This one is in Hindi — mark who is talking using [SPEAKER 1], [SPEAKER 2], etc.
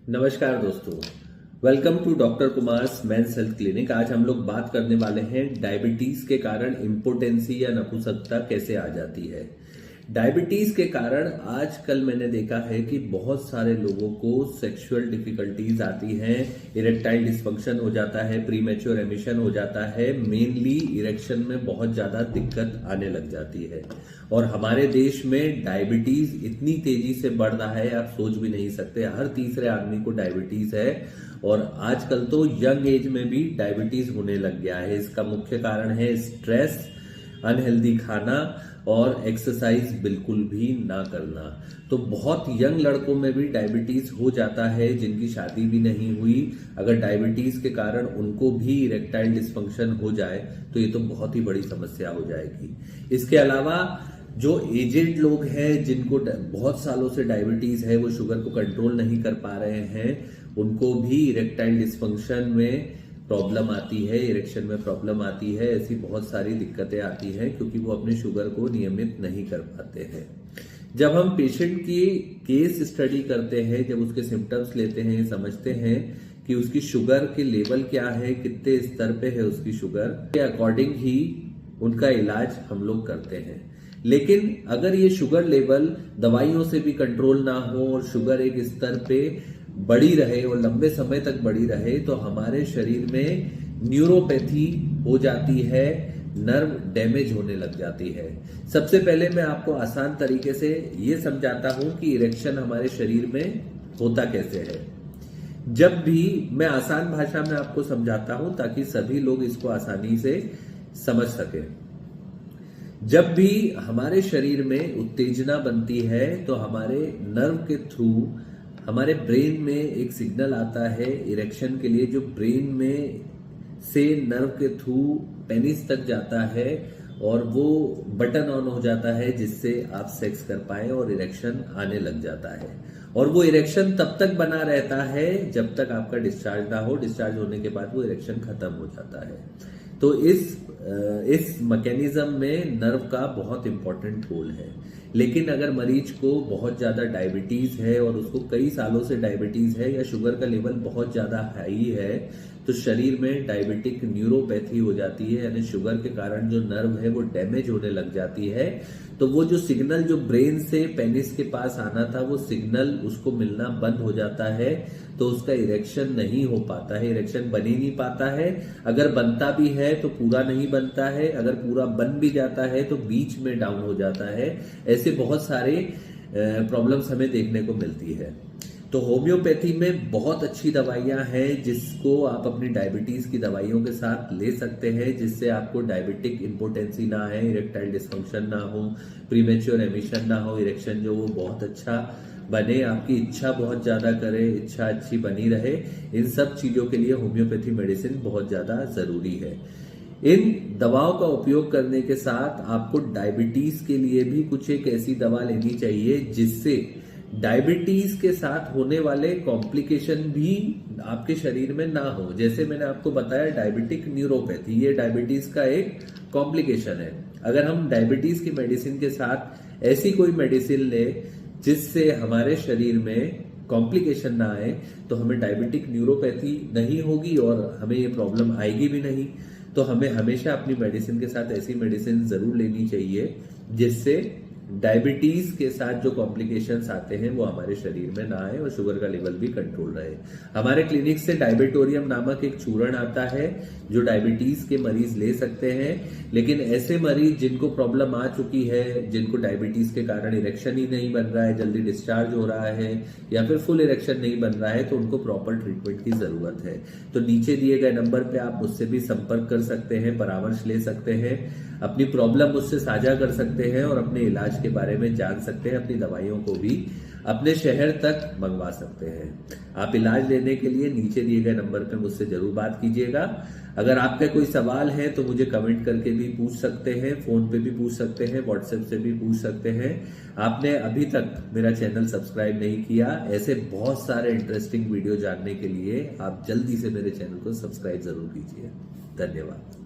[SPEAKER 1] नमस्कार दोस्तों, welcome to doctor Kumar's men's health clinic. आज हम लोग बात करने वाले हैं डायबिटीज के कारण इम्पोटेंसी या नपुंसकता कैसे आ जाती है। डायबिटीज के कारण आजकल मैंने देखा है कि बहुत सारे लोगों को सेक्सुअल डिफिकल्टीज आती हैं, इरेक्टाइल डिस्फंक्शन हो जाता है, प्रीमेच्योर एमिशन हो जाता है, मेनली इरेक्शन में बहुत ज्यादा दिक्कत आने लग जाती है। और हमारे देश में डायबिटीज इतनी तेजी से बढ़ रहा है, आप सोच भी नहीं सकते। हर तीसरे आदमी को डायबिटीज है और आजकल तो यंग एज में भी डायबिटीज होने लग गया है। इसका मुख्य कारण है स्ट्रेस, अनहेल्दी खाना और एक्सरसाइज बिल्कुल भी ना करना। तो बहुत यंग लड़कों में भी डायबिटीज हो जाता है जिनकी शादी भी नहीं हुई। अगर डायबिटीज के कारण उनको भी इरेक्टाइल डिस्फंक्शन हो जाए तो ये तो बहुत ही बड़ी समस्या हो जाएगी। इसके अलावा जो एजेड लोग हैं जिनको बहुत सालों से डायबिटीज है, वो शुगर को कंट्रोल नहीं कर पा रहे हैं, उनको भी इरेक्टाइल डिस्फंक्शन में प्रॉब्लम आती है, इरेक्शन में प्रॉब्लम आती है। ऐसी बहुत सारी दिक्कतें आती हैं क्योंकि वो अपने शुगर को नियमित नहीं कर पाते हैं। जब हम पेशेंट की केस स्टडी करते हैं, जब उसके सिम्टम्स लेते हैं, समझते हैं कि उसकी शुगर के लेवल क्या है, कितने स्तर पे है उसकी शुगर, के अकॉर्डिंग ही उनका इलाज हम लोग करते हैं। लेकिन अगर ये शुगर लेवल दवाइयों से भी कंट्रोल ना हो और शुगर एक स्तर पे बढ़ी रहे और लंबे समय तक बढ़ी रहे तो हमारे शरीर में न्यूरोपैथी हो जाती है, नर्व डैमेज होने लग जाती है। सबसे पहले मैं आपको आसान तरीके से ये समझाता हूं कि इरेक्शन हमारे शरीर में होता कैसे है। जब भी मैं आसान भाषा में आपको समझाता हूं ताकि सभी लोग इसको आसानी से समझ सके। जब भी हमारे शरीर में उत्तेजना बनती है तो हमारे नर्व के थ्रू हमारे ब्रेन में एक सिग्नल आता है इरेक्शन के लिए, जो ब्रेन में से नर्व के थ्रू पेनिस तक जाता है और वो बटन ऑन हो जाता है जिससे आप सेक्स कर पाए और इरेक्शन आने लग जाता है। और वो इरेक्शन तब तक बना रहता है जब तक आपका डिस्चार्ज ना हो। डिस्चार्ज होने के बाद वो इरेक्शन खत्म हो जाता है। तो इस मैकेनिज्म में नर्व का बहुत इंपॉर्टेंट रोल है। लेकिन अगर मरीज को बहुत ज्यादा डायबिटीज है और उसको कई सालों से डायबिटीज है या शुगर का लेवल बहुत ज्यादा हाई है तो शरीर में डायबिटिक न्यूरोपैथी हो जाती है, यानी शुगर के कारण जो नर्व है वो डैमेज होने लग जाती है। तो वो जो सिग्नल जो ब्रेन से पेनिस के पास आना था वो सिग्नल उसको मिलना बंद हो जाता है, तो उसका इरेक्शन नहीं हो पाता है, इरेक्शन बन ही नहीं पाता है। अगर बनता भी है तो पूरा नहीं बनता है, अगर पूरा बन भी जाता है तो बीच में डाउन हो जाता है। ऐसे बहुत सारे प्रॉब्लम्स हमें देखने को मिलती है। तो होम्योपैथी में बहुत अच्छी दवाइयां हैं जिसको आप अपनी डायबिटीज की दवाइयों के साथ ले सकते हैं, जिससे आपको डायबिटिक इम्पोटेंसी ना है, इरेक्टाइल डिस्फंक्शन ना हो, प्रीमेच्योर एमिशन ना हो, इरेक्शन जो वो बहुत अच्छा बने, आपकी इच्छा बहुत ज्यादा करे, इच्छा अच्छी बनी रहे। इन सब चीजों के लिए होम्योपैथी मेडिसिन बहुत ज्यादा जरूरी है। इन दवाओं का उपयोग करने के साथ आपको डायबिटीज के लिए भी कुछ एक ऐसी दवा लेनी चाहिए जिससे डायबिटीज के साथ होने वाले कॉम्प्लिकेशन भी आपके शरीर में ना हो। जैसे मैंने आपको बताया डायबिटिक न्यूरोपैथी, ये डायबिटीज का एक कॉम्प्लिकेशन है। अगर हम डायबिटीज की मेडिसिन के साथ ऐसी कोई मेडिसिन ले जिससे हमारे शरीर में कॉम्प्लिकेशन ना आए तो हमें डायबिटिक न्यूरोपैथी नहीं होगी और हमें ये प्रॉब्लम आएगी भी नहीं। तो हमें हमेशा अपनी मेडिसिन के साथ ऐसी मेडिसिन जरूर लेनी चाहिए जिससे डायबिटीज के साथ जो कॉम्प्लिकेशंस आते हैं वो हमारे शरीर में ना आए और शुगर का लेवल भी कंट्रोल रहे। हमारे क्लिनिक से डायबिटोरियम नामक एक चूर्ण आता है जो डायबिटीज के मरीज ले सकते हैं। लेकिन ऐसे मरीज जिनको प्रॉब्लम आ चुकी है, जिनको डायबिटीज के कारण इरेक्शन ही नहीं बन रहा है, जल्दी डिस्चार्ज हो रहा है या फिर फुल इरेक्शन नहीं बन रहा है, तो उनको प्रॉपर ट्रीटमेंट की जरूरत है। तो नीचे दिए गए नंबर पे आप मुझसे भी संपर्क कर सकते हैं, परामर्श ले सकते हैं, अपनी प्रॉब्लम मुझसे साझा कर सकते हैं और अपने इलाज के बारे में जान सकते हैं, अपनी दवाइयों को भी अपने शहर तक मंगवा सकते हैं। आप इलाज लेने के लिए नीचे दिए गए नंबर पर मुझसे जरूर बात कीजिएगा। अगर आपके कोई सवाल है तो मुझे कमेंट करके भी पूछ सकते हैं, फोन पे भी पूछ सकते हैं, व्हाट्सएप से भी पूछ सकते हैं। आपने अभी तक मेरा चैनल सब्सक्राइब नहीं किया, ऐसे बहुत सारे इंटरेस्टिंग वीडियो जानने के लिए आप जल्दी से मेरे चैनल को सब्सक्राइब जरूर कीजिए। धन्यवाद।